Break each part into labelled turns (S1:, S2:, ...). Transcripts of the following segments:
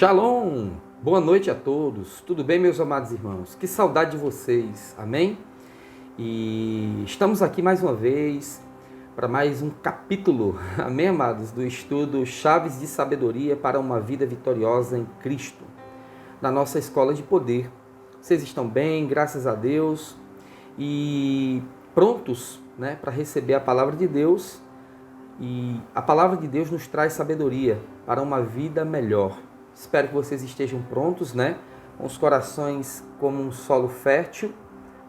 S1: Shalom! Boa noite a todos. Tudo bem, meus amados irmãos? Que saudade de vocês, amém? E estamos aqui mais uma vez para mais um capítulo, amém, amados, do estudo Chaves de Sabedoria para uma Vida Vitoriosa em Cristo, na nossa Escola de Poder. Vocês estão bem, graças a Deus, e prontos, né, para receber a Palavra de Deus. E a Palavra de Deus nos traz sabedoria para uma vida melhor. Espero que vocês estejam prontos, né? Com os corações como um solo fértil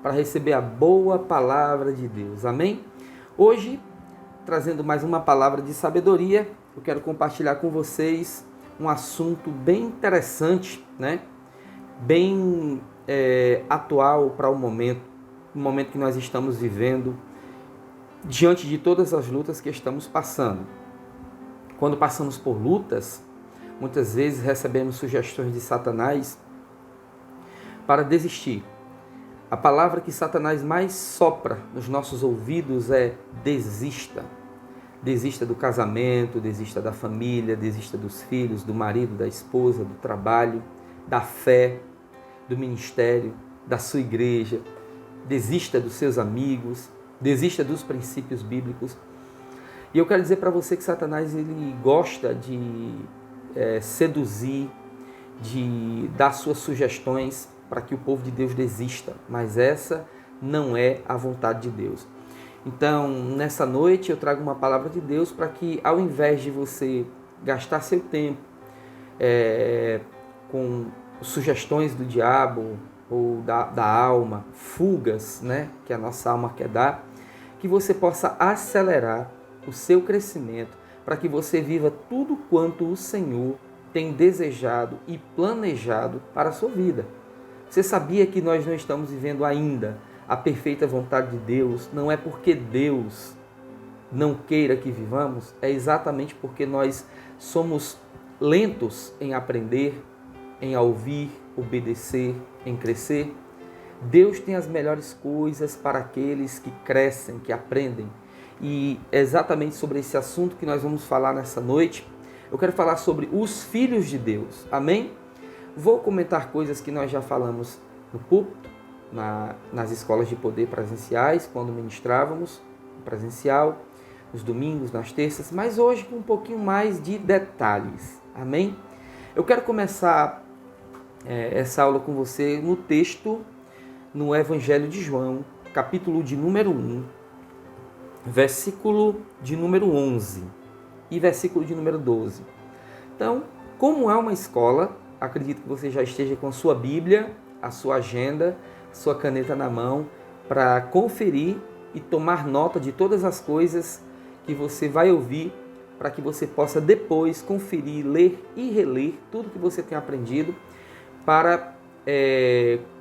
S1: para receber a boa palavra de Deus. Amém? Hoje, trazendo mais uma palavra de sabedoria, eu quero compartilhar com vocês um assunto bem interessante, né? Bem atual para o momento que nós estamos vivendo, diante de todas as lutas que estamos passando. Quando passamos por lutas, muitas vezes recebemos sugestões de Satanás para desistir. A palavra que Satanás mais sopra nos nossos ouvidos é desista. Desista do casamento, desista da família, desista dos filhos, do marido, da esposa, do trabalho, da fé, do ministério, da sua igreja. Desista dos seus amigos, desista dos princípios bíblicos. E eu quero dizer para você que Satanás ele gosta de seduzir, de dar suas sugestões para que o povo de Deus desista, mas essa não é a vontade de Deus. Então, nessa noite eu trago uma palavra de Deus para que, ao invés de você gastar seu tempo com sugestões do diabo ou da alma, fugas, né, que a nossa alma quer dar, que você possa acelerar o seu crescimento, para que você viva tudo quanto o Senhor tem desejado e planejado para a sua vida. Você sabia que nós não estamos vivendo ainda a perfeita vontade de Deus? Não é porque Deus não queira que vivamos, é exatamente porque nós somos lentos em aprender, em ouvir, obedecer, em crescer. Deus tem as melhores coisas para aqueles que crescem, que aprendem. E é exatamente sobre esse assunto que nós vamos falar nessa noite. Eu quero falar sobre os filhos de Deus. Amém? Vou comentar coisas que nós já falamos no púlpito, nas escolas de poder presenciais, quando ministrávamos presencial, nos domingos, nas terças, mas hoje com um pouquinho mais de detalhes. Amém? Eu quero começar essa aula com você no texto, no Evangelho de João, capítulo de número 1, versículo de número 11 e versículo de número 12. Então, como é uma escola, acredito que você já esteja com a sua Bíblia, a sua agenda, a sua caneta na mão, para conferir e tomar nota de todas as coisas que você vai ouvir, para que você possa depois conferir, ler e reler tudo que você tem aprendido, para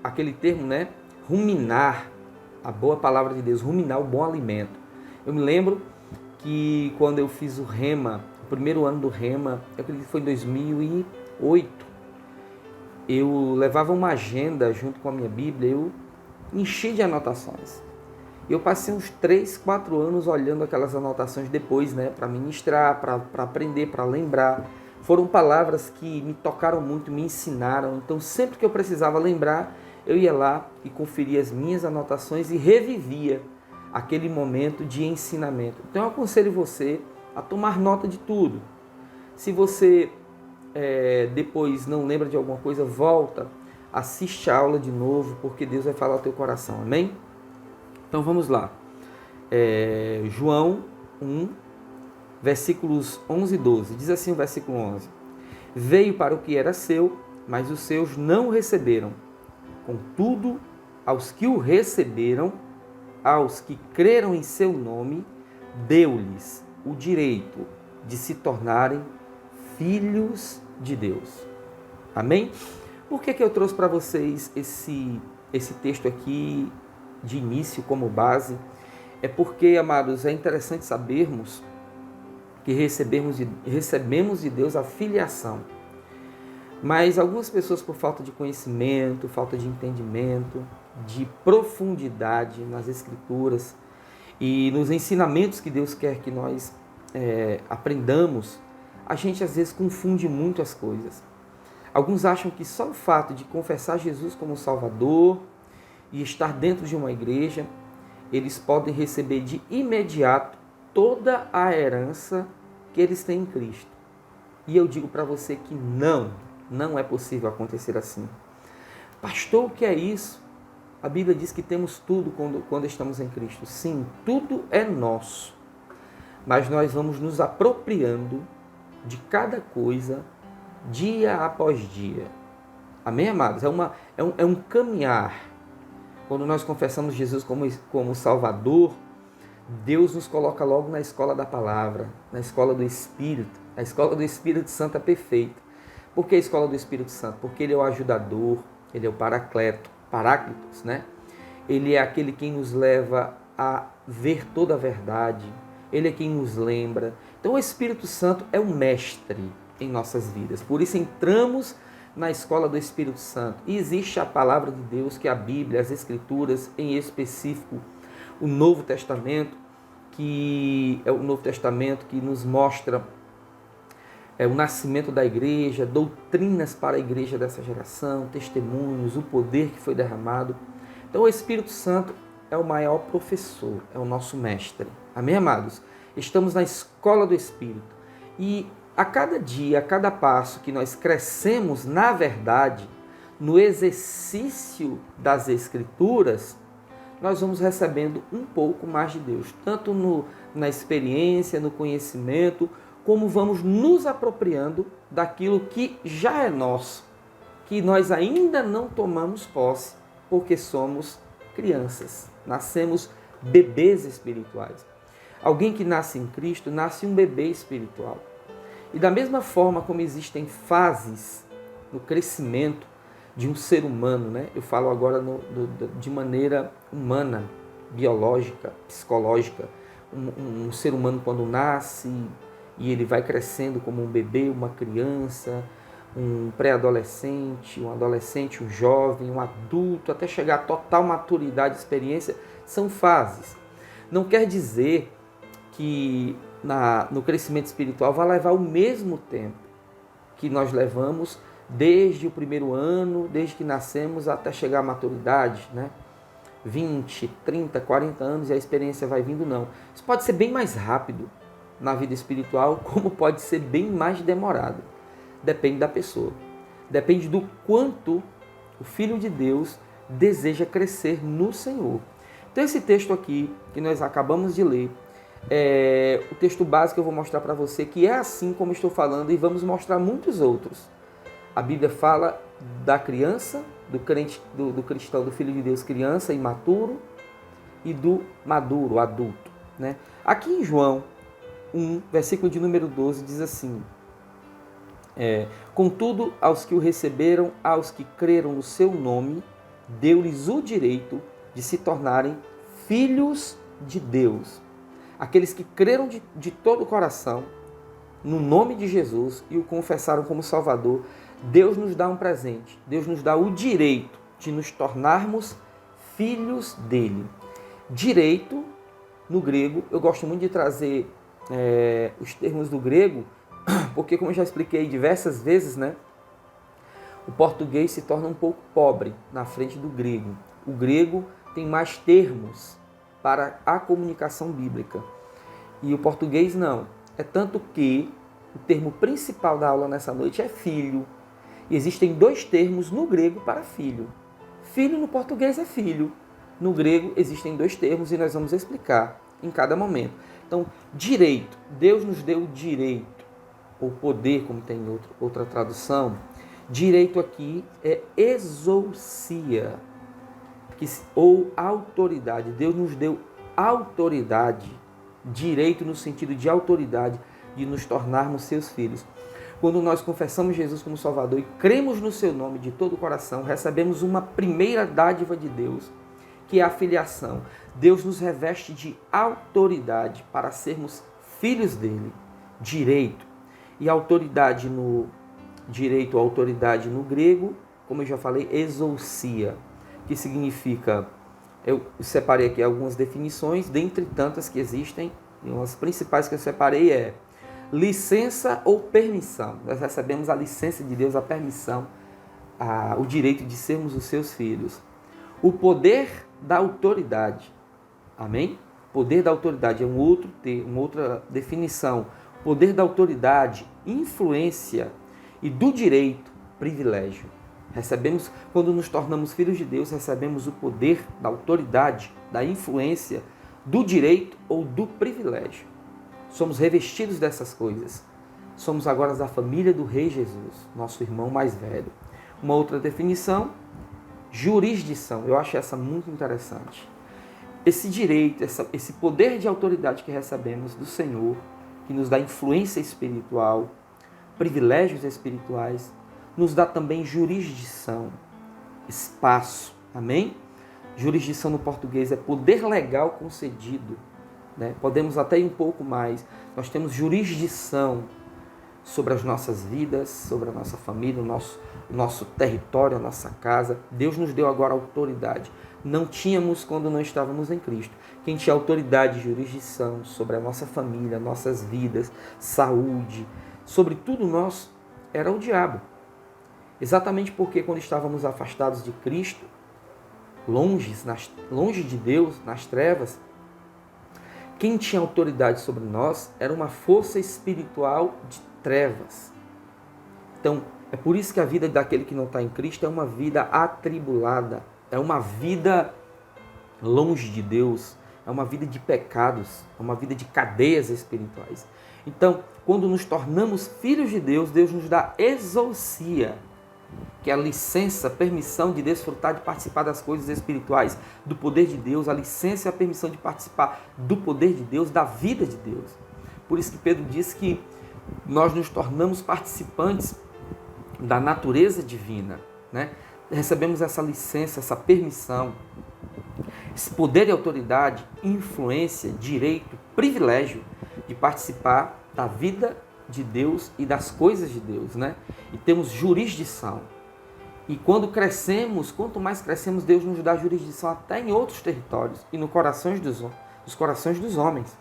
S1: aquele termo, né? Ruminar a boa palavra de Deus, ruminar o bom alimento. Eu me lembro que quando eu fiz o Rema, o primeiro ano do Rema, eu acredito que foi em 2008, eu levava uma agenda junto com a minha Bíblia, eu enchi de anotações. Eu passei uns 3, 4 anos olhando aquelas anotações depois, né, para ministrar, para aprender, para lembrar. Foram palavras que me tocaram muito, me ensinaram. Então, sempre que eu precisava lembrar, eu ia lá e conferia as minhas anotações e revivia aquele momento de ensinamento. Então eu aconselho você a tomar nota de tudo. Se você depois não lembra de alguma coisa, volta, assiste a aula de novo, porque Deus vai falar ao teu coração, amém? Então vamos lá. João 1, versículos 11 e 12. Diz assim o versículo 11. Veio para o que era seu, mas os seus não o receberam. Contudo, aos que o receberam, aos que creram em seu nome, deu-lhes o direito de se tornarem filhos de Deus. Amém? Por que eu trouxe para vocês esse texto aqui de início como base? É porque, amados, é interessante sabermos que recebemos de Deus a filiação. Mas algumas pessoas, por falta de conhecimento, falta de entendimento, de profundidade nas Escrituras e nos ensinamentos que Deus quer que nós aprendamos, a gente às vezes confunde muito as coisas. Alguns acham que só o fato de confessar Jesus como Salvador e estar dentro de uma igreja, eles podem receber de imediato toda a herança que eles têm em Cristo. E eu digo para você que não é possível acontecer assim. Pastor, o que é isso? A Bíblia diz que temos tudo quando estamos em Cristo. Sim, tudo é nosso. Mas nós vamos nos apropriando de cada coisa dia após dia. Amém, amados? É um caminhar. Quando nós confessamos Jesus como Salvador, Deus nos coloca logo na escola da palavra, na escola do Espírito. A escola do Espírito Santo é perfeita. Por que a escola do Espírito Santo? Porque ele é o ajudador, ele é o paráclitos, né? Ele é aquele quem nos leva a ver toda a verdade. Ele é quem nos lembra. Então o Espírito Santo é o mestre em nossas vidas. Por isso entramos na escola do Espírito Santo. E existe a palavra de Deus, que é a Bíblia, as Escrituras, em específico o Novo Testamento, que é o Novo Testamento que nos mostra o nascimento da igreja, doutrinas para a igreja dessa geração, testemunhos, o poder que foi derramado. Então o Espírito Santo é o maior professor, é o nosso mestre. Amém, amados? Estamos na escola do Espírito. E a cada dia, a cada passo que nós crescemos na verdade, no exercício das Escrituras, nós vamos recebendo um pouco mais de Deus, tanto na experiência, no conhecimento, como vamos nos apropriando daquilo que já é nosso, que nós ainda não tomamos posse, porque somos crianças, nascemos bebês espirituais. Alguém que nasce em Cristo, nasce um bebê espiritual. E da mesma forma como existem fases no crescimento de um ser humano, né? Eu falo agora de maneira humana, biológica, psicológica. Um ser humano quando nasce e ele vai crescendo como um bebê, uma criança, um pré-adolescente, um adolescente, um jovem, um adulto, até chegar à total maturidade e experiência, são fases. Não quer dizer que no crescimento espiritual vai levar o mesmo tempo que nós levamos desde o primeiro ano, desde que nascemos até chegar à maturidade, né? 20, 30, 40 anos e a experiência vai vindo, não. Isso pode ser bem mais rápido na vida espiritual, como pode ser bem mais demorado. Depende da pessoa. Depende do quanto o Filho de Deus deseja crescer no Senhor. Então esse texto aqui, que nós acabamos de ler, é o texto básico que eu vou mostrar para você, que é assim como estou falando, e vamos mostrar muitos outros. A Bíblia fala da criança, do crente, do cristão, do Filho de Deus, criança, imaturo, e do maduro, adulto, né? Aqui em João 1, versículo de número 12, diz assim: contudo, aos que o receberam, aos que creram no seu nome, deu-lhes o direito de se tornarem filhos de Deus. Aqueles que creram de todo o coração no nome de Jesus e o confessaram como Salvador, Deus nos dá um presente. Deus nos dá o direito de nos tornarmos filhos dele. Direito, no grego, eu gosto muito de trazer os termos do grego, porque, como eu já expliquei diversas vezes, né, o português se torna um pouco pobre na frente do grego. O grego tem mais termos para a comunicação bíblica. E o português não. É tanto que o termo principal da aula nessa noite é filho. E existem dois termos no grego para filho. Filho no português é filho. No grego existem dois termos e nós vamos explicar em cada momento. Então, direito. Deus nos deu o direito, ou poder, como tem outra tradução. Direito aqui é exousia, ou autoridade. Deus nos deu autoridade, direito no sentido de autoridade, de nos tornarmos seus filhos. Quando nós confessamos Jesus como Salvador e cremos no seu nome de todo o coração, recebemos uma primeira dádiva de Deus, que é a filiação. Deus nos reveste de autoridade para sermos filhos dele. Direito. E autoridade no direito, autoridade no grego, como eu já falei, exousia, que significa, eu separei aqui algumas definições, dentre tantas que existem, e uma das principais que eu separei é licença ou permissão. Nós recebemos a licença de Deus, a permissão, o direito de sermos os seus filhos. O poder da autoridade. Amém? Poder da autoridade é uma outra definição. Poder da autoridade, influência e do direito, privilégio. Recebemos, quando nos tornamos filhos de Deus, recebemos o poder da autoridade, da influência, do direito ou do privilégio. Somos revestidos dessas coisas. Somos agora da família do Rei Jesus, nosso irmão mais velho. Uma outra definição, jurisdição. Eu acho essa muito interessante. Esse direito, esse poder de autoridade que recebemos do Senhor, que nos dá influência espiritual, privilégios espirituais, nos dá também jurisdição, espaço. Amém? Jurisdição no português é poder legal concedido. Né? Podemos até ir um pouco mais. Nós temos jurisdição sobre as nossas vidas, sobre a nossa família, o nosso território, a nossa casa. Deus nos deu agora autoridade. Não tínhamos quando não estávamos em Cristo. Quem tinha autoridade e jurisdição sobre a nossa família, nossas vidas, saúde, sobre tudo nós, era o diabo. Exatamente porque quando estávamos afastados de Cristo, longe de Deus, nas trevas, quem tinha autoridade sobre nós era uma força espiritual de trevas. Então, é por isso que a vida daquele que não está em Cristo é uma vida atribulada, é uma vida longe de Deus, é uma vida de pecados, é uma vida de cadeias espirituais. Então, quando nos tornamos filhos de Deus, Deus nos dá exousia, que é a licença, a permissão de desfrutar, de participar das coisas espirituais, do poder de Deus, a licença e a permissão de participar do poder de Deus, da vida de Deus. Por isso que Pedro diz que nós nos tornamos participantes da natureza divina, né? Recebemos essa licença, essa permissão, esse poder e autoridade, influência, direito, privilégio de participar da vida de Deus e das coisas de Deus, né? E temos jurisdição. E quando crescemos, quanto mais crescemos, Deus nos dá jurisdição até em outros territórios e nos corações dos homens.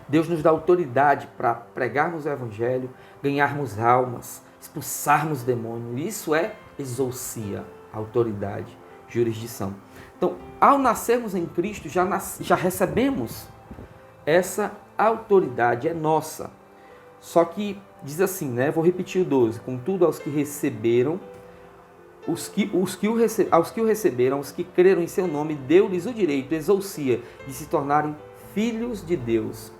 S1: Deus nos dá autoridade para pregarmos o Evangelho, ganharmos almas, expulsarmos demônios. Isso é exousia, autoridade, jurisdição. Então, ao nascermos em Cristo, já recebemos essa autoridade, é nossa. Só que diz assim, né? Vou repetir o 12. Contudo, aos que receberam, aos que o receberam, aos que creram em seu nome, deu-lhes o direito, exousia, de se tornarem filhos de Deus.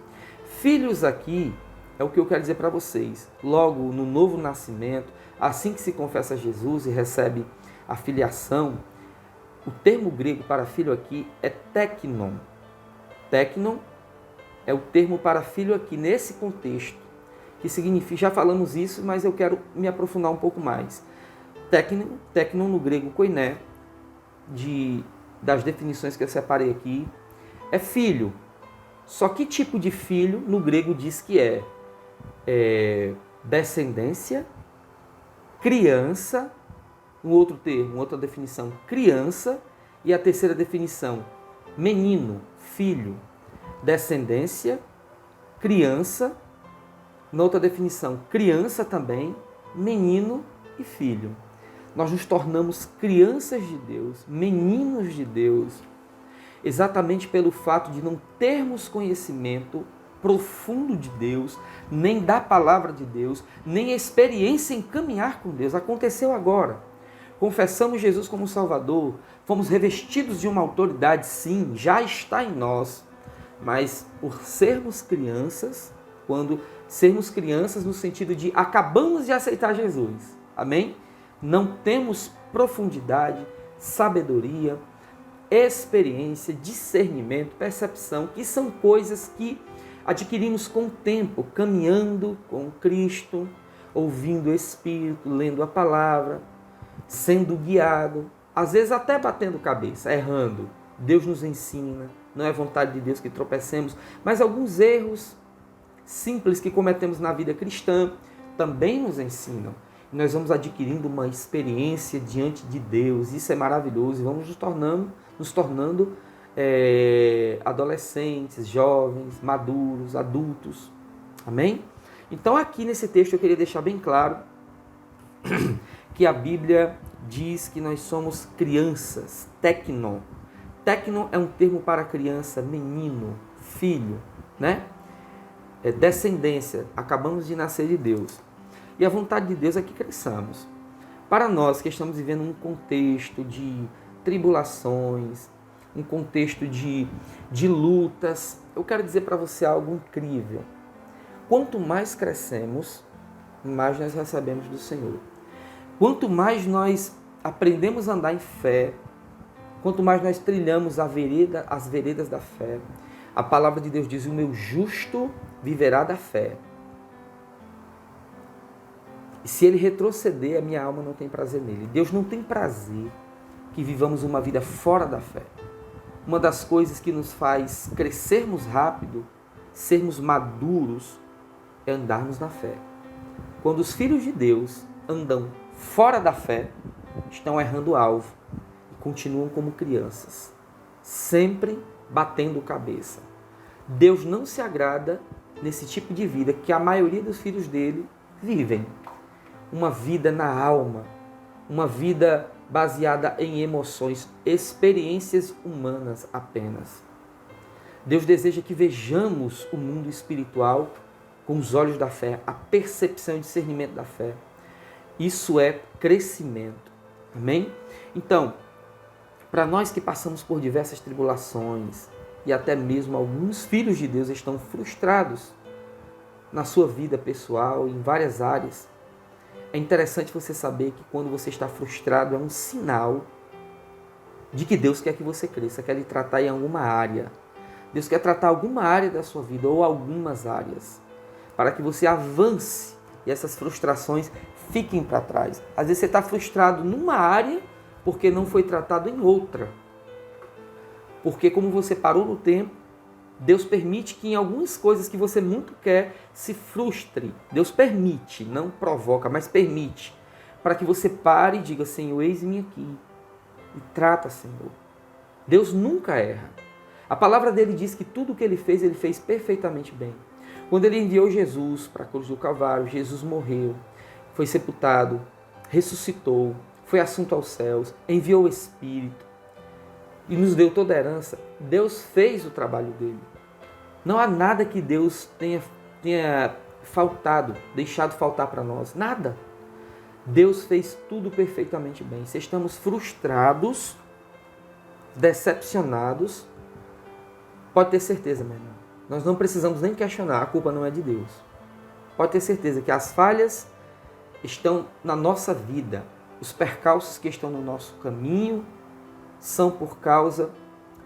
S1: Filhos aqui é o que eu quero dizer para vocês. Logo, no novo nascimento, assim que se confessa a Jesus e recebe a filiação, o termo grego para filho aqui é teknon. Teknon é o termo para filho aqui nesse contexto, que significa, já falamos isso, mas eu quero me aprofundar um pouco mais. Teknon no grego koiné, das definições que eu separei aqui, é filho. Só que tipo de filho no grego diz que é descendência, criança, um outro termo, outra definição, criança, e a terceira definição, menino, filho, descendência, criança, na outra definição, criança também, menino e filho. Nós nos tornamos crianças de Deus, meninos de Deus, exatamente pelo fato de não termos conhecimento profundo de Deus, nem da palavra de Deus, nem experiência em caminhar com Deus. Aconteceu agora. Confessamos Jesus como Salvador, fomos revestidos de uma autoridade, sim, já está em nós. Mas por sermos crianças, quando sermos crianças no sentido de acabamos de aceitar Jesus, amém? Não temos profundidade, sabedoria, experiência, discernimento, percepção, que são coisas que adquirimos com o tempo, caminhando com Cristo, ouvindo o Espírito, lendo a palavra, sendo guiado, às vezes até batendo cabeça, errando. Deus nos ensina, não é vontade de Deus que tropecemos, mas alguns erros simples que cometemos na vida cristã também nos ensinam. Nós vamos adquirindo uma experiência diante de Deus, isso é maravilhoso, e vamos nos tornando adolescentes, jovens, maduros, adultos, Amém? Então aqui nesse texto eu queria deixar bem claro que a Bíblia diz que nós somos crianças, tecnon. Tecnon é um termo para criança, menino, filho, né? É descendência, acabamos de nascer de Deus. E a vontade de Deus é que cresçamos. Para nós que estamos vivendo um contexto de tribulações, um contexto de lutas, eu quero dizer para você algo incrível. Quanto mais crescemos, mais nós recebemos do Senhor. Quanto mais nós aprendemos a andar em fé, quanto mais nós trilhamos as veredas da fé, a palavra de Deus diz: o meu justo viverá da fé. E se ele retroceder, a minha alma não tem prazer nele. Deus não tem prazer que vivamos uma vida fora da fé. Uma das coisas que nos faz crescermos rápido, sermos maduros, é andarmos na fé. Quando os filhos de Deus andam fora da fé, estão errando o alvo e continuam como crianças, sempre batendo cabeça. Deus não se agrada nesse tipo de vida que a maioria dos filhos dele vivem. Uma vida na alma, uma vida baseada em emoções, experiências humanas apenas. Deus deseja que vejamos o mundo espiritual com os olhos da fé, a percepção e discernimento da fé. Isso é crescimento. Amém? Então, para nós que passamos por diversas tribulações e até mesmo alguns filhos de Deus estão frustrados na sua vida pessoal, em várias áreas, é interessante você saber que quando você está frustrado é um sinal de que Deus quer que você cresça, quer lhe tratar em alguma área. Deus quer tratar alguma área da sua vida ou algumas áreas, para que você avance e essas frustrações fiquem para trás. Às vezes você está frustrado numa área porque não foi tratado em outra. Porque como você parou no tempo, Deus permite que em algumas coisas que você muito quer se frustre. Deus permite, não provoca, mas permite. Para que você pare e diga: Senhor, eis-me aqui. E trata, Senhor. Deus nunca erra. A palavra dele diz que tudo o que ele fez perfeitamente bem. Quando ele enviou Jesus para a cruz do Calvário, Jesus morreu, foi sepultado, ressuscitou, foi assunto aos céus, enviou o Espírito e nos deu toda a herança. Deus fez o trabalho dele. Não há nada que Deus tenha faltado, deixado faltar para nós. Nada. Deus fez tudo perfeitamente bem. Se estamos frustrados, decepcionados, pode ter certeza, meu irmão. Nós não precisamos nem questionar, a culpa não é de Deus. Pode ter certeza que as falhas estão na nossa vida. Os percalços que estão no nosso caminho são por causa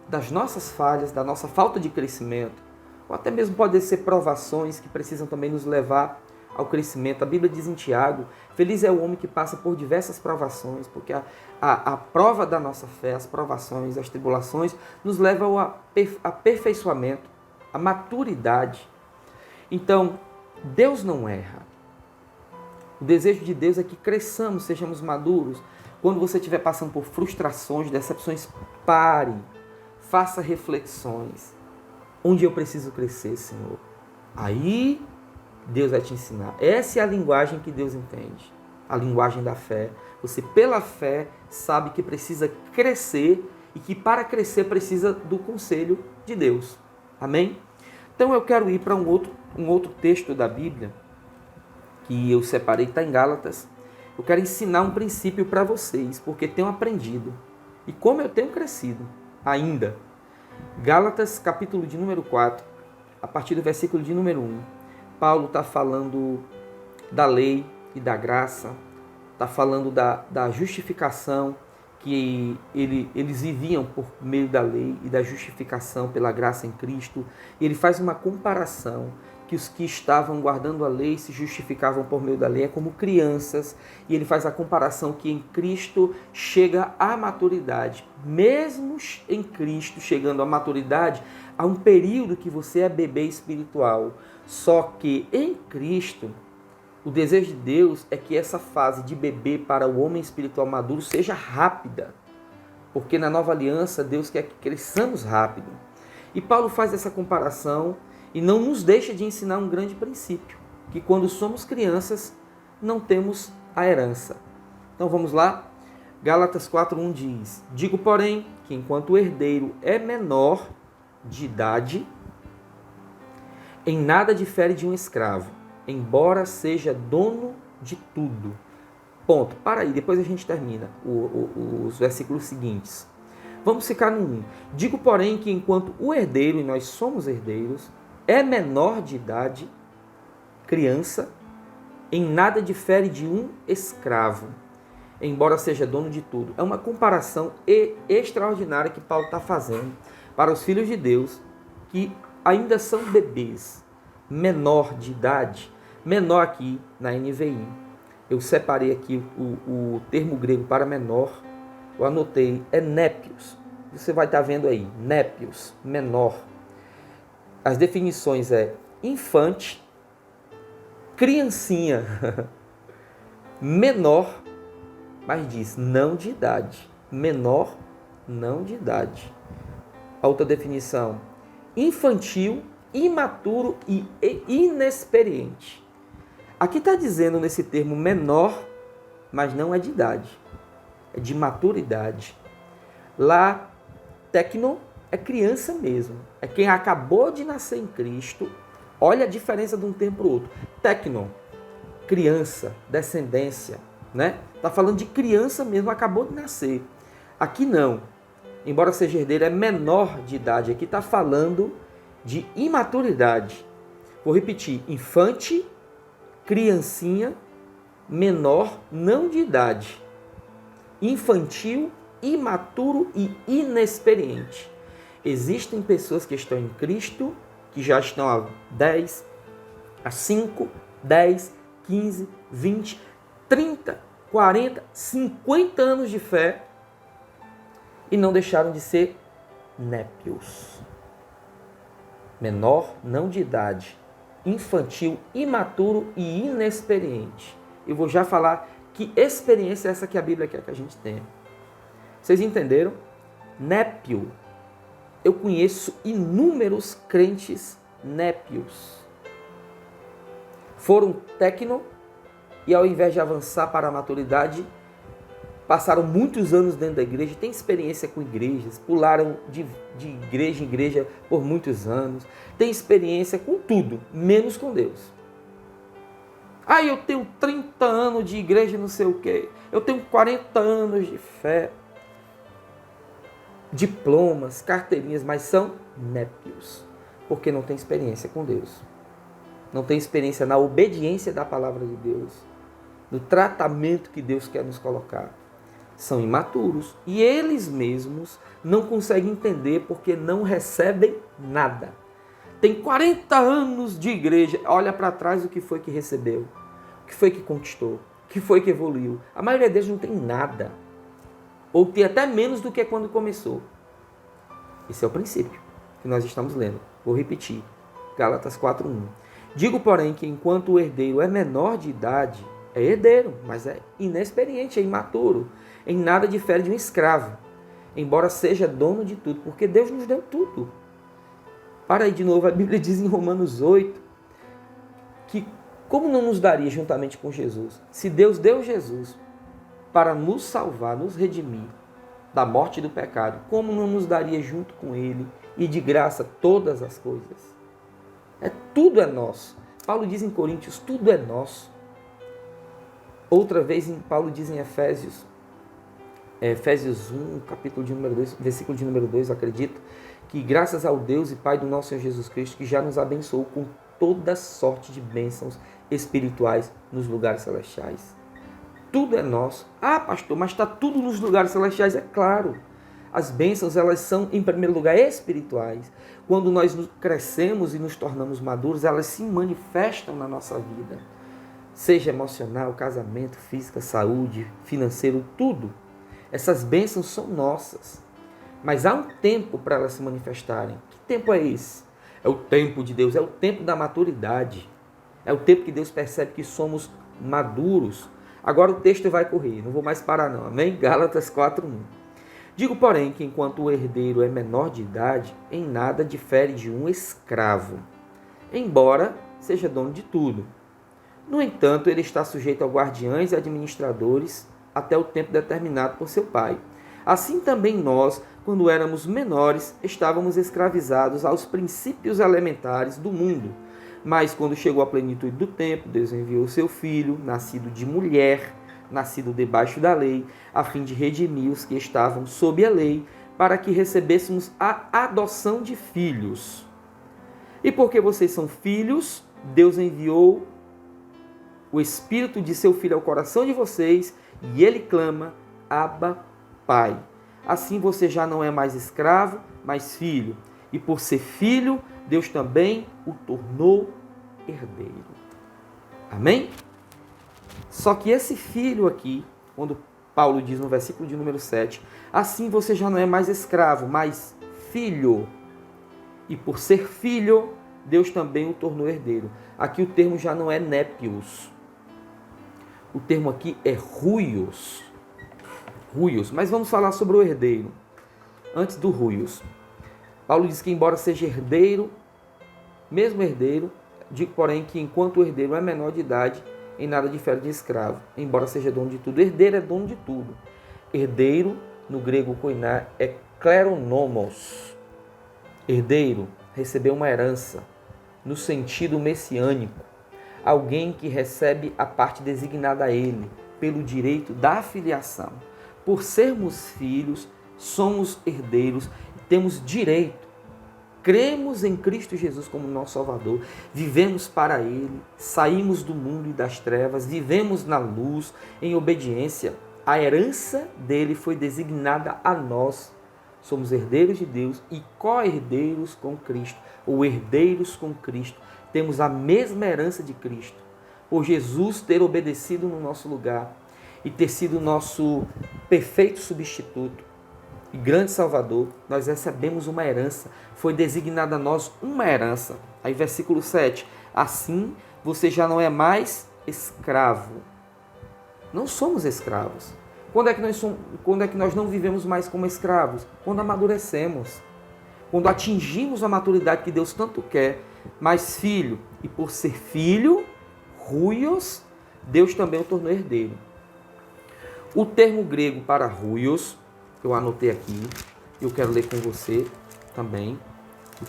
S1: das nossas falhas, da nossa falta de crescimento. Ou até mesmo podem ser provações que precisam também nos levar ao crescimento. A Bíblia diz em Tiago: feliz é o homem que passa por diversas provações, porque a prova da nossa fé, as provações, as tribulações, nos levam ao aperfeiçoamento, à maturidade. Então, Deus não erra. O desejo de Deus é que cresçamos, sejamos maduros. Quando você estiver passando por frustrações, decepções, pare, faça reflexões. Onde eu preciso crescer, Senhor? Aí Deus vai te ensinar. Essa é a linguagem que Deus entende. A linguagem da fé. Você, pela fé, sabe que precisa crescer e que para crescer precisa do conselho de Deus. Amém? Então eu quero ir para um outro texto da Bíblia que eu separei, está em Gálatas. Eu quero ensinar um princípio para vocês, porque tenho aprendido. E como eu tenho crescido ainda. Gálatas, capítulo de número 4, a partir do versículo de número 1. Paulo está falando da lei e da graça, está falando da justificação que eles viviam por meio da lei e da justificação pela graça em Cristo. E ele faz uma comparação que os que estavam guardando a lei se justificavam por meio da lei, é como crianças. E ele faz a comparação que em Cristo chega à maturidade. Mesmo em Cristo chegando à maturidade, há um período que você é bebê espiritual. Só que em Cristo, o desejo de Deus é que essa fase de bebê para o homem espiritual maduro seja rápida. Porque na nova aliança, Deus quer que cresçamos rápido. E Paulo faz essa comparação E não nos deixa de ensinar um grande princípio, que quando somos crianças, não temos a herança. Então vamos lá? Gálatas 4:1 diz: digo, porém, que enquanto o herdeiro é menor de idade, em nada difere de um escravo, embora seja dono de tudo. Ponto. Para aí, depois a gente termina os versículos seguintes. Vamos ficar no 1. Digo, porém, que enquanto o herdeiro, e nós somos herdeiros, é menor de idade, criança, em nada difere de um escravo, embora seja dono de tudo. É uma comparação extraordinária que Paulo está fazendo para os filhos de Deus que ainda são bebês, menor de idade, menor aqui na NVI. Eu separei aqui o termo grego para menor, eu anotei, é népios. Você vai estar vendo aí, népios, menor. As definições é infante, criancinha, menor, mas diz não de idade. Menor, não de idade. A outra definição, infantil, imaturo e inexperiente. Aqui está dizendo nesse termo menor, mas não é de idade, é de maturidade. Lá, tecno é criança mesmo, é quem acabou de nascer em Cristo. Olha a diferença de um termo para o outro. Tecno, criança, descendência, né? Está falando de criança mesmo, acabou de nascer. Aqui não, embora seja herdeiro, é menor de idade. Aqui está falando de imaturidade. Vou repetir, infante, criancinha, menor, não de idade. Infantil, imaturo e inexperiente. Existem pessoas que estão em Cristo, que já estão há 10, há 5, 10, 15, 20, 30, 40, 50 anos de fé e não deixaram de ser népios. Menor, não de idade, infantil, imaturo e inexperiente. Eu vou já falar que experiência é essa que a Bíblia quer que a gente tenha. Vocês entenderam? Népio. Eu conheço inúmeros crentes népios. Foram tecno e ao invés de avançar para a maturidade, passaram muitos anos dentro da igreja, têm experiência com igrejas, pularam de igreja em igreja por muitos anos, têm experiência com tudo, menos com Deus. Ah, eu tenho 30 anos de igreja não sei o quê, eu tenho 40 anos de fé, diplomas, carteirinhas, mas são népios, porque não tem experiência com Deus. Não tem experiência na obediência da palavra de Deus, no tratamento que Deus quer nos colocar. São imaturos e eles mesmos não conseguem entender porque não recebem nada. Tem 40 anos de igreja, olha para trás o que foi que recebeu, o que foi que conquistou, o que foi que evoluiu. A maioria deles não tem nada, ou tem até menos do que quando começou. Esse é o princípio que nós estamos lendo. Vou repetir, Gálatas 4:1. Digo, porém, que enquanto o herdeiro é menor de idade, é herdeiro, mas é inexperiente, é imaturo, em nada difere de um escravo, embora seja dono de tudo, porque Deus nos deu tudo. Para aí de novo, a Bíblia diz em Romanos 8, que como não nos daria juntamente com Jesus, se Deus deu Jesus para nos salvar, nos redimir da morte e do pecado, como não nos daria junto com Ele e de graça todas as coisas? Tudo é nosso. Paulo diz em Coríntios, tudo é nosso. Outra vez, Paulo diz em Efésios 1, capítulo de número 2, versículo de número 2, acredito, que graças ao Deus e Pai do nosso Senhor Jesus Cristo, que já nos abençoou com toda sorte de bênçãos espirituais nos lugares celestiais. Tudo é nosso. Ah, pastor, mas está tudo nos lugares celestiais? É claro. As bênçãos, elas são, em primeiro lugar, espirituais. Quando nós crescemos e nos tornamos maduros, elas se manifestam na nossa vida. Seja emocional, casamento, física, saúde, financeiro, tudo. Essas bênçãos são nossas. Mas há um tempo para elas se manifestarem. Que tempo é esse? É o tempo de Deus, é o tempo da maturidade. É o tempo que Deus percebe que somos maduros. Agora o texto vai correr, não vou mais parar não, amém? Gálatas 4:1. Digo, porém, que enquanto o herdeiro é menor de idade, em nada difere de um escravo, embora seja dono de tudo. No entanto, ele está sujeito a guardiães e administradores até o tempo determinado por seu pai. Assim também nós, quando éramos menores, estávamos escravizados aos princípios elementares do mundo. Mas quando chegou a plenitude do tempo, Deus enviou seu filho, nascido de mulher, nascido debaixo da lei, a fim de redimir os que estavam sob a lei, para que recebêssemos a adoção de filhos. E porque vocês são filhos, Deus enviou o Espírito de seu Filho ao coração de vocês, e ele clama, Abba, Pai. Assim você já não é mais escravo, mas filho. E por ser filho, Deus também o tornou herdeiro. Amém? Só que esse filho aqui, quando Paulo diz no versículo de número 7, assim você já não é mais escravo, mas filho. E por ser filho, Deus também o tornou herdeiro. Aqui o termo já não é népios. O termo aqui é ruios. Ruios. Mas vamos falar sobre o herdeiro. Antes do ruios. Paulo diz que embora seja herdeiro, mesmo herdeiro, digo porém que enquanto o herdeiro é menor de idade, em nada difere de escravo, embora seja dono de tudo. Herdeiro é dono de tudo. Herdeiro, no grego koiná, é kleronomos. Herdeiro recebeu uma herança, no sentido messiânico. Alguém que recebe a parte designada a ele, pelo direito da filiação. Por sermos filhos, somos herdeiros, temos direito. Cremos em Cristo Jesus como nosso Salvador, vivemos para Ele, saímos do mundo e das trevas, vivemos na luz, em obediência. A herança dele foi designada a nós. Somos herdeiros de Deus e co-herdeiros com Cristo, ou herdeiros com Cristo. Temos a mesma herança de Cristo, por Jesus ter obedecido no nosso lugar e ter sido nosso perfeito substituto e grande Salvador. Nós recebemos uma herança, foi designada a nós uma herança. Aí versículo 7, assim você já não é mais escravo. Não somos escravos. Quando é que nós não vivemos mais como escravos? Quando amadurecemos, quando atingimos a maturidade que Deus tanto quer. Mas filho, e por ser filho, ruios, Deus também o tornou herdeiro. O termo grego para ruios, eu anotei aqui, eu quero ler com você também. O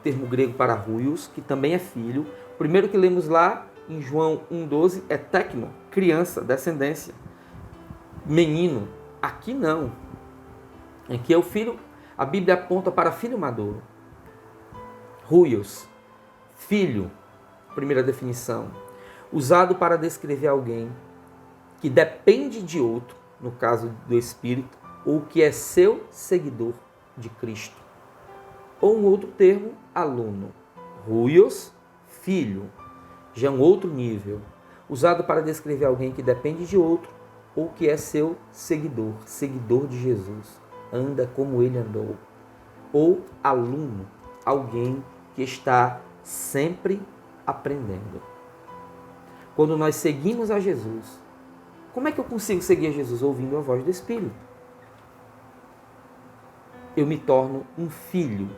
S1: termo grego para ruios, que também é filho. O primeiro que lemos lá em João 1,12 é tecno, criança, descendência, menino. Aqui não. Aqui é o filho, a Bíblia aponta para filho maduro. Ruios, filho, primeira definição, usado para descrever alguém que depende de outro, no caso do Espírito, ou que é seu seguidor de Cristo. Ou um outro termo, aluno. Ruios, filho, já é um outro nível, usado para descrever alguém que depende de outro, ou que é seu seguidor, seguidor de Jesus, anda como ele andou. Ou aluno, alguém que está sempre aprendendo. Quando nós seguimos a Jesus, como é que eu consigo seguir a Jesus? Ouvindo a voz do Espírito. Eu me torno um filho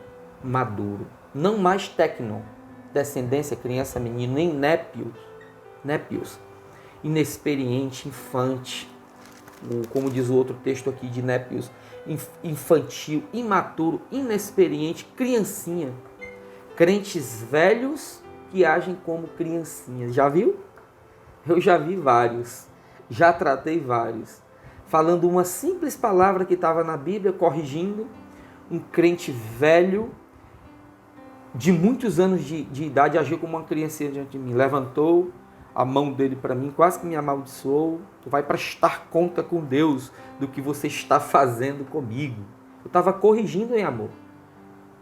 S1: maduro, não mais tecno, descendência, criança, menino, nem népios, inexperiente, infante, como diz o outro texto aqui de népios, infantil, imaturo, inexperiente, criancinha. Crentes velhos que agem como criancinhas. Já viu? Eu já vi vários. Já tratei vários. Falando uma simples palavra que estava na Bíblia, corrigindo. Um crente velho, de muitos anos de idade, agiu como uma criancinha diante de mim. Levantou a mão dele para mim, quase que me amaldiçoou. Tu vai prestar conta com Deus do que você está fazendo comigo. Eu estava corrigindo em amor.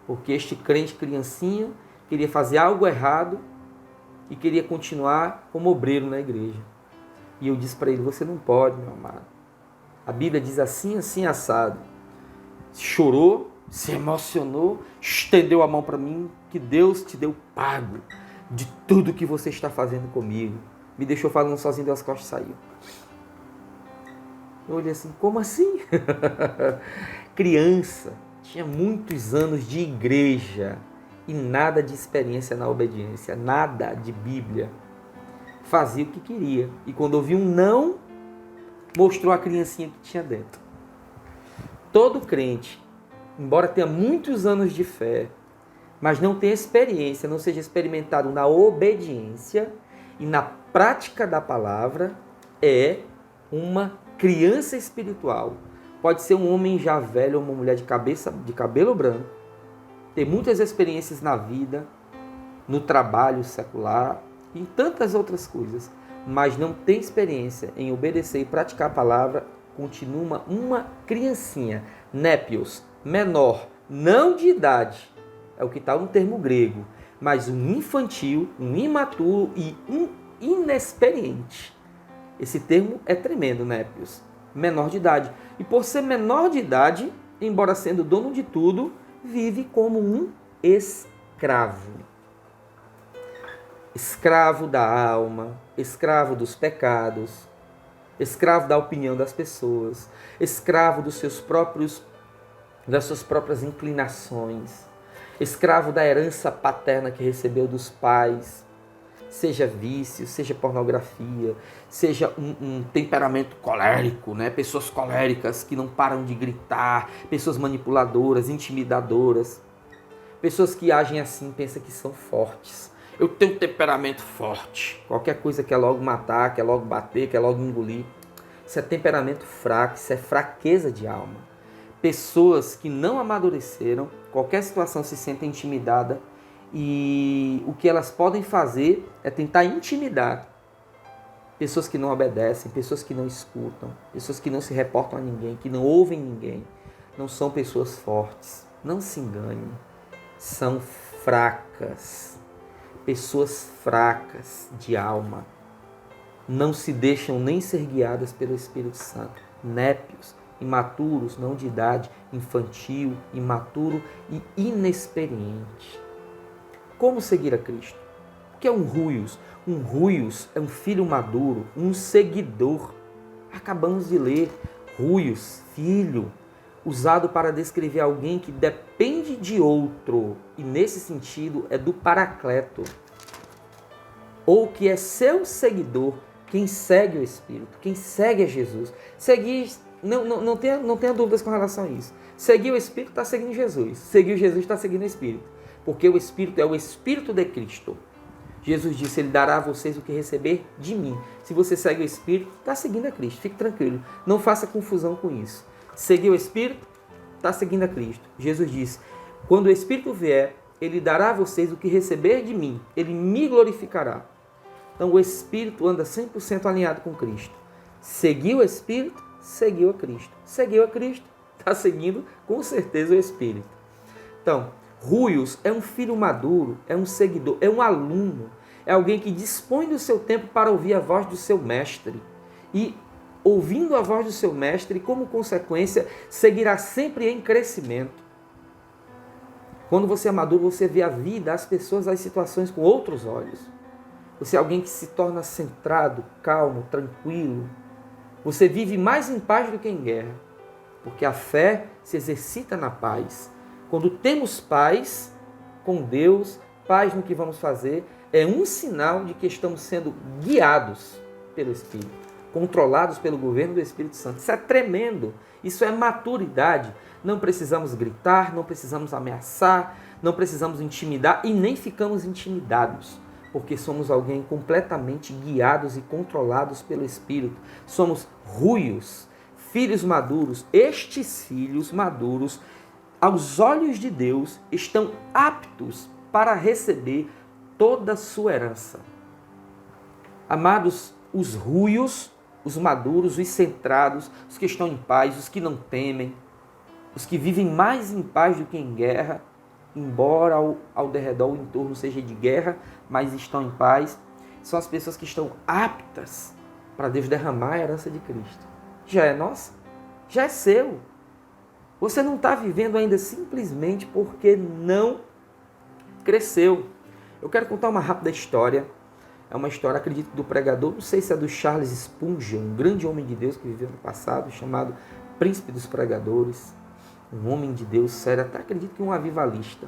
S1: Porque este crente criancinha queria fazer algo errado e queria continuar como obreiro na igreja. E eu disse para ele, você não pode, meu amado. A Bíblia diz assim, assim, assado. Chorou, se emocionou, estendeu a mão para mim, que Deus te deu pago de tudo que você está fazendo comigo. Me deixou falando sozinho, deu as costas e saiu. Eu olhei assim, como assim? Criança, tinha muitos anos de igreja e nada de experiência na obediência, nada de Bíblia. Fazia o que queria. E quando ouviu um não, mostrou a criancinha que tinha dentro. Todo crente, embora tenha muitos anos de fé, mas não tenha experiência, não seja experimentado na obediência e na prática da palavra, é uma criança espiritual. Pode ser um homem já velho ou uma mulher de cabelo branco, ter muitas experiências na vida, no trabalho secular, em tantas outras coisas, mas não tem experiência em obedecer e praticar a palavra, continua uma criancinha, népios, menor, não de idade, é o que está no termo grego, mas um infantil, um imaturo e um inexperiente. Esse termo é tremendo, népios, menor de idade. E por ser menor de idade, embora sendo dono de tudo, vive como um escravo. Escravo da alma, escravo dos pecados, escravo da opinião das pessoas, escravo das suas próprias inclinações, escravo da herança paterna que recebeu dos pais, seja vício, seja pornografia, seja um temperamento colérico, né? Pessoas coléricas que não param de gritar, pessoas manipuladoras, intimidadoras, pessoas que agem assim, pensam que são fortes. Eu tenho um temperamento forte. Qualquer coisa quer logo matar, quer logo bater, quer logo engolir. Isso é temperamento fraco, isso é fraqueza de alma. Pessoas que não amadureceram, qualquer situação se sentem intimidadas e o que elas podem fazer é tentar intimidar. Pessoas que não obedecem, pessoas que não escutam, pessoas que não se reportam a ninguém, que não ouvem ninguém. Não são pessoas fortes. Não se engane. São fracas. Pessoas fracas de alma, não se deixam nem ser guiadas pelo Espírito Santo. Népios, imaturos, não de idade, infantil, imaturo e inexperiente. Como seguir a Cristo? O que é um ruios? Um ruios é um filho maduro, um seguidor. Acabamos de ler, ruios, filho, usado para descrever alguém que depende de outro, e nesse sentido é do Paracleto, ou que é seu seguidor, quem segue o Espírito, quem segue a Jesus. Seguir, não tenha dúvidas com relação a isso. Seguir o Espírito está seguindo Jesus, seguir Jesus está seguindo o Espírito, porque o Espírito é o Espírito de Cristo. Jesus disse, Ele dará a vocês o que receber de mim. Se você segue o Espírito, está seguindo a Cristo, fique tranquilo, não faça confusão com isso. Seguir o Espírito, está seguindo a Cristo. Jesus disse, quando o Espírito vier, Ele dará a vocês o que receber de mim. Ele me glorificará. Então o Espírito anda 100% alinhado com Cristo. Seguiu o Espírito, seguiu a Cristo. Seguiu a Cristo, está seguindo com certeza o Espírito. Então, ruios é um filho maduro, é um seguidor, é um aluno. É alguém que dispõe do seu tempo para ouvir a voz do seu mestre. E ouvindo a voz do seu mestre, como consequência, seguirá sempre em crescimento. Quando você é maduro, você vê a vida, as pessoas, as situações com outros olhos. Você é alguém que se torna centrado, calmo, tranquilo. Você vive mais em paz do que em guerra, porque a fé se exercita na paz. Quando temos paz com Deus, paz no que vamos fazer, é um sinal de que estamos sendo guiados pelo Espírito, controlados pelo governo do Espírito Santo. Isso é tremendo, isso é maturidade. Não precisamos gritar, não precisamos ameaçar, não precisamos intimidar e nem ficamos intimidados, porque somos alguém completamente guiados e controlados pelo Espírito. Somos ruios, filhos maduros. Estes filhos maduros, aos olhos de Deus, estão aptos para receber toda a sua herança. Amados, os ruios, os maduros, os centrados, os que estão em paz, os que não temem, os que vivem mais em paz do que em guerra, embora ao derredor, o entorno seja de guerra, mas estão em paz, são as pessoas que estão aptas para Deus derramar a herança de Cristo. Já é nossa? Já é seu. Você não está vivendo ainda simplesmente porque não cresceu. Eu quero contar uma rápida história. É uma história, acredito, do pregador, não sei se é do Charles Spurgeon, um grande homem de Deus que viveu no passado, chamado Príncipe dos Pregadores. Um homem de Deus sério, até acredito que um avivalista.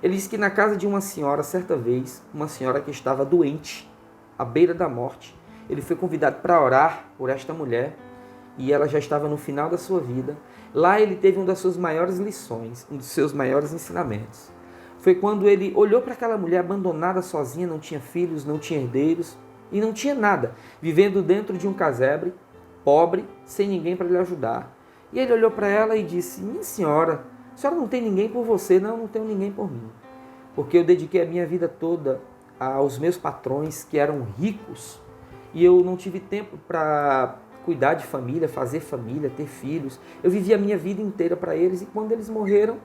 S1: Ele diz que na casa de uma senhora, certa vez, uma senhora que estava doente, à beira da morte, ele foi convidado para orar por esta mulher e ela já estava no final da sua vida. Lá ele teve uma das suas maiores lições, um dos seus maiores ensinamentos. Foi quando ele olhou para aquela mulher abandonada, sozinha, não tinha filhos, não tinha herdeiros e não tinha nada, vivendo dentro de um casebre, pobre, sem ninguém para lhe ajudar. E ele olhou para ela e disse: minha senhora, a senhora não tem ninguém por você? Não, não tenho ninguém por mim. Porque eu dediquei a minha vida toda aos meus patrões que eram ricos e eu não tive tempo para cuidar de família, fazer família, ter filhos. Eu vivi a minha vida inteira para eles e quando eles morreram,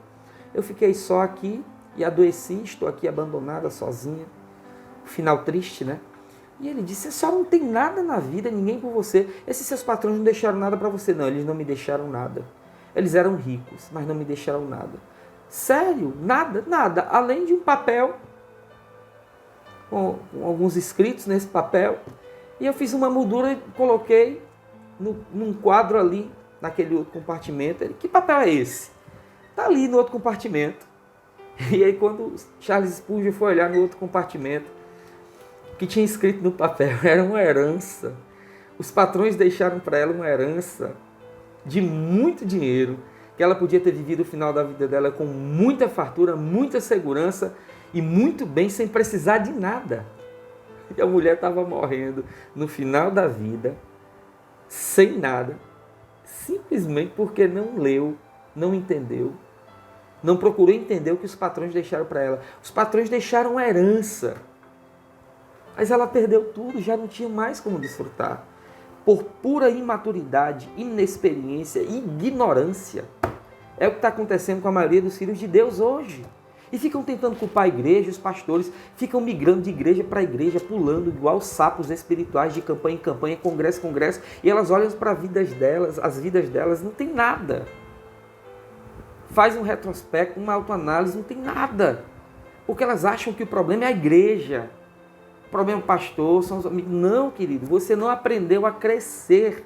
S1: eu fiquei só aqui e adoeci, estou aqui abandonada, sozinha. Final triste, né? E ele disse: a senhora não tem nada na vida, ninguém por você. Esses seus patrões não deixaram nada para você. Não, eles não me deixaram nada. Eles eram ricos, mas não me deixaram nada. Sério? Nada, nada. Além de um papel, com alguns escritos nesse papel. E eu fiz uma moldura e coloquei num quadro ali, naquele outro compartimento. Ele: que papel é esse? Está ali no outro compartimento. E aí quando Charles Spurgeon foi olhar no outro compartimento, o que tinha escrito no papel era uma herança. Os patrões deixaram para ela uma herança de muito dinheiro, que ela podia ter vivido o final da vida dela com muita fartura, muita segurança e muito bem, sem precisar de nada. E a mulher estava morrendo no final da vida, sem nada, simplesmente porque não leu, não entendeu, não procurou entender o que os patrões deixaram para ela. Os patrões deixaram uma herança, mas ela perdeu tudo, já não tinha mais como desfrutar. Por pura imaturidade, inexperiência e ignorância. É o que está acontecendo com a maioria dos filhos de Deus hoje. E ficam tentando culpar a igreja, os pastores ficam migrando de igreja para igreja, pulando igual sapos espirituais de campanha em campanha, congresso em congresso, e elas olham para as vidas delas, não tem nada. Faz um retrospecto, uma autoanálise, não tem nada. Porque elas acham que o problema é a igreja. O problema é o pastor, são os amigos. Não, querido, você não aprendeu a crescer.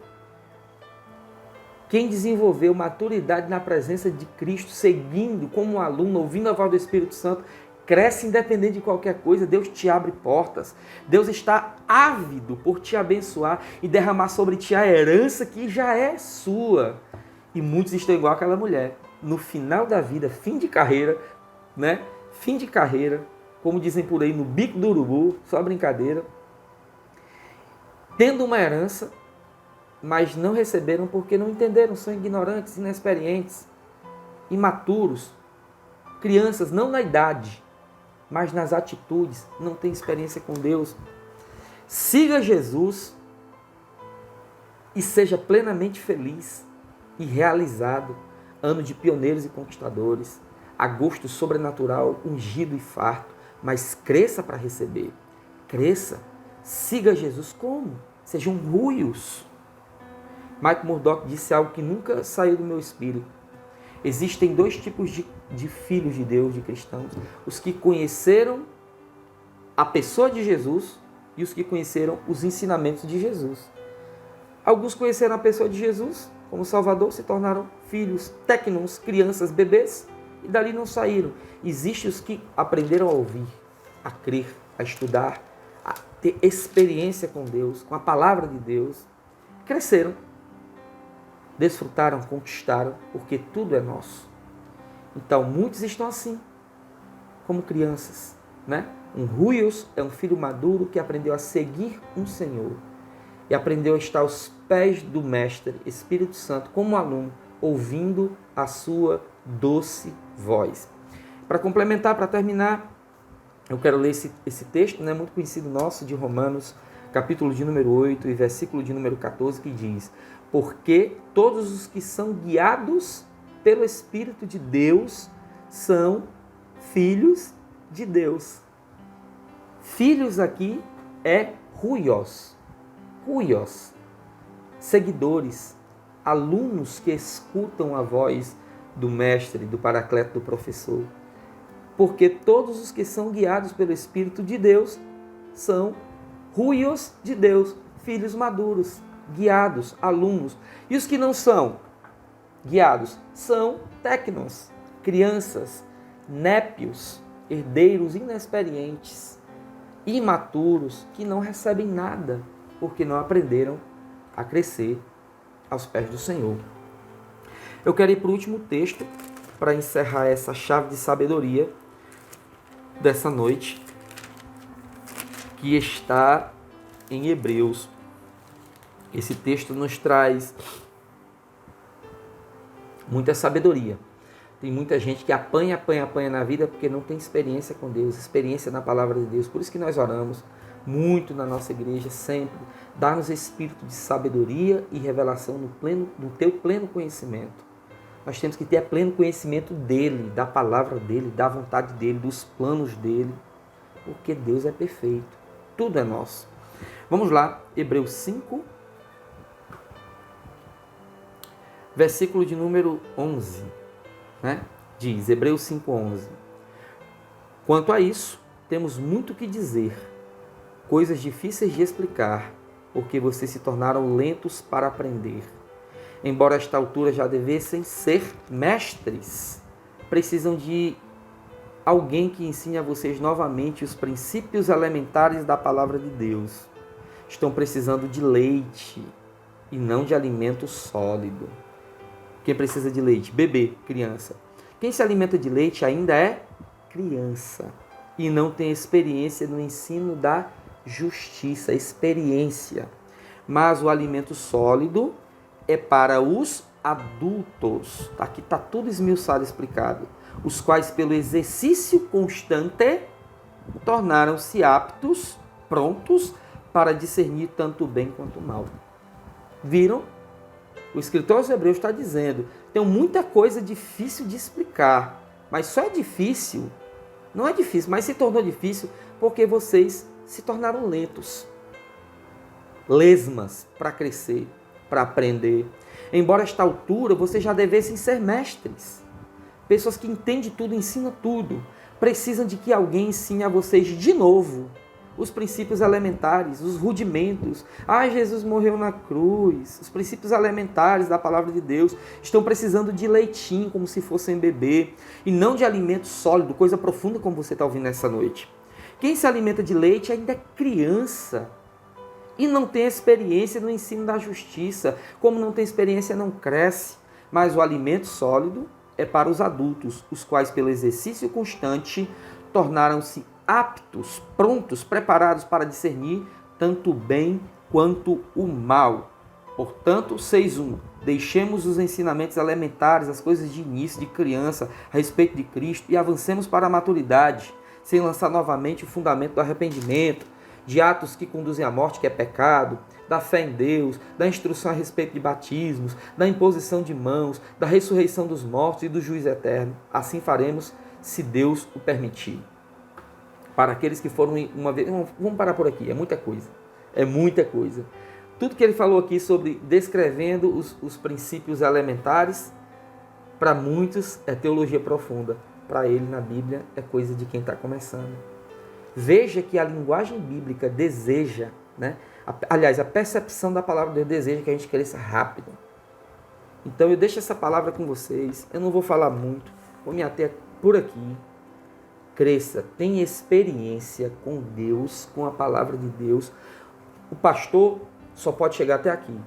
S1: Quem desenvolveu maturidade na presença de Cristo, seguindo como um aluno, ouvindo a voz do Espírito Santo, cresce independente de qualquer coisa. Deus te abre portas. Deus está ávido por te abençoar e derramar sobre ti a herança que já é sua. E muitos estão igual àquela mulher. No final da vida, fim de carreira, né? Fim de carreira, como dizem por aí, no bico do urubu, só brincadeira, tendo uma herança, mas não receberam porque não entenderam, são ignorantes, inexperientes, imaturos, crianças, não na idade, mas nas atitudes, não têm experiência com Deus. Siga Jesus e seja plenamente feliz e realizado. Ano de pioneiros e conquistadores, agosto sobrenatural, ungido e farto, mas cresça para receber. Cresça, siga Jesus como? Sejam ruios. Mike Murdock disse algo que nunca saiu do meu espírito. Existem dois tipos de filhos de Deus, de cristãos. Os que conheceram a pessoa de Jesus e os que conheceram os ensinamentos de Jesus. Alguns conheceram a pessoa de Jesus como Salvador, se tornaram filhos, tecnons, crianças, bebês, e dali não saíram. Existem os que aprenderam a ouvir, a crer, a estudar, a ter experiência com Deus, com a palavra de Deus, cresceram, desfrutaram, conquistaram, porque tudo é nosso. Então, muitos estão assim, como crianças, né? Um ruios é um filho maduro que aprendeu a seguir um Senhor e aprendeu a estar aos pés do Mestre, Espírito Santo, como aluno, ouvindo a sua doce voz. Para complementar, para terminar, eu quero ler esse texto, né, muito conhecido nosso, de Romanos, capítulo de número 8 e versículo de número 14, que diz: porque todos os que são guiados pelo Espírito de Deus são filhos de Deus. Filhos aqui é ruios, seguidores, alunos que escutam a voz do mestre, do paracleto, do professor. Porque todos os que são guiados pelo Espírito de Deus são ruios de Deus, filhos maduros, guiados, alunos. E os que não são guiados são tecnons, crianças, népios, herdeiros inexperientes, imaturos, que não recebem nada, porque não aprenderam a crescer aos pés do Senhor. Eu quero ir para o último texto, para encerrar essa chave de sabedoria dessa noite, que está em Hebreus. Esse texto nos traz muita sabedoria. Tem muita gente que apanha na vida porque não tem experiência com Deus, experiência na palavra de Deus. Por isso que nós oramos muito na nossa igreja, sempre. Dá-nos espírito de sabedoria e revelação no teu pleno conhecimento. Nós temos que ter pleno conhecimento dele, da palavra dele, da vontade dele, dos planos dele, porque Deus é perfeito. Tudo é nosso. Vamos lá, Hebreus 5, versículo de número 11, né? Diz, Hebreus 5:11. Quanto a isso, temos muito que dizer, coisas difíceis de explicar, porque vocês se tornaram lentos para aprender. Embora a esta altura já devessem ser mestres, precisam de alguém que ensine a vocês novamente os princípios elementares da palavra de Deus. Estão precisando de leite e não de alimento sólido. Quem precisa de leite? Bebê, criança. Quem se alimenta de leite ainda é criança e não tem experiência no ensino da justiça, experiência. Mas o alimento sólido é para os adultos. Aqui está tudo esmiuçado, explicado. Os quais, pelo exercício constante, tornaram-se aptos, prontos para discernir tanto o bem quanto o mal. Viram? O escritor aos Hebreus está dizendo, tem muita coisa difícil de explicar, mas só é difícil, não é difícil, mas se tornou difícil porque vocês se tornaram lentos, lesmas para crescer, para aprender. Embora a esta altura vocês já devessem ser mestres, pessoas que entendem tudo, ensinam tudo, precisam de que alguém ensine a vocês de novo os princípios elementares, os rudimentos. Jesus morreu na cruz. Os princípios elementares da palavra de Deus estão precisando de leitinho, como se fossem bebê, e não de alimento sólido, coisa profunda como você está ouvindo nessa noite. Quem se alimenta de leite ainda é criança e não tem experiência no ensino da justiça. Como não tem experiência, não cresce. Mas o alimento sólido é para os adultos, os quais, pelo exercício constante, tornaram-se aptos, prontos, preparados para discernir tanto o bem quanto o mal. Portanto, 6:1. Deixemos os ensinamentos elementares, as coisas de início, de criança, a respeito de Cristo, e avancemos para a maturidade, sem lançar novamente o fundamento do arrependimento, de atos que conduzem à morte, que é pecado, da fé em Deus, da instrução a respeito de batismos, da imposição de mãos, da ressurreição dos mortos e do juízo eterno. Assim faremos, se Deus o permitir. Para aqueles que foram uma vez... Vamos parar por aqui, é muita coisa. É muita coisa. Tudo que ele falou aqui sobre descrevendo os princípios elementares, para muitos é teologia profunda. Para ele, na Bíblia, é coisa de quem está começando. Veja que a linguagem bíblica deseja, né? Aliás, a percepção da palavra de Deus deseja que a gente cresça rápido. Então eu deixo essa palavra com vocês. Eu não vou falar muito, vou me ater por aqui. Cresça, tenha experiência com Deus, com a palavra de Deus. O pastor só pode chegar até aqui.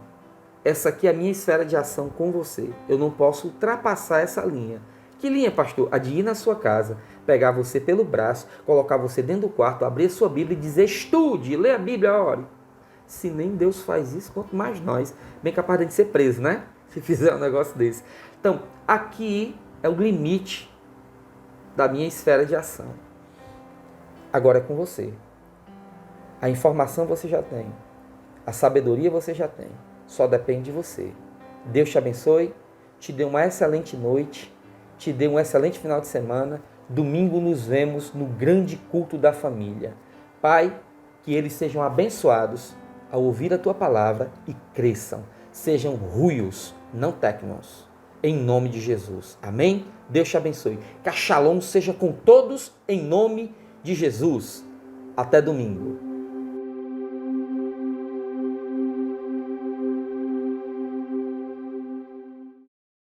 S1: Essa aqui é a minha esfera de ação com você. Eu não posso ultrapassar essa linha. Que linha, pastor? A de ir na sua casa, pegar você pelo braço, colocar você dentro do quarto, abrir a sua Bíblia e dizer, estude, lê a Bíblia, ore. Se nem Deus faz isso, quanto mais nós. Bem capaz de ser preso, né? Se fizer um negócio desse. Então, aqui é o limite da minha esfera de ação. Agora é com você. A informação você já tem. A sabedoria você já tem. Só depende de você. Deus te abençoe. Te dê uma excelente noite. Te dê um excelente final de semana. Domingo nos vemos no grande culto da família. Pai, que eles sejam abençoados ao ouvir a tua palavra e cresçam. Sejam ruios, não tecnos. Em nome de Jesus. Amém? Deus te abençoe. Que a Shalom seja com todos em nome de Jesus. Até domingo.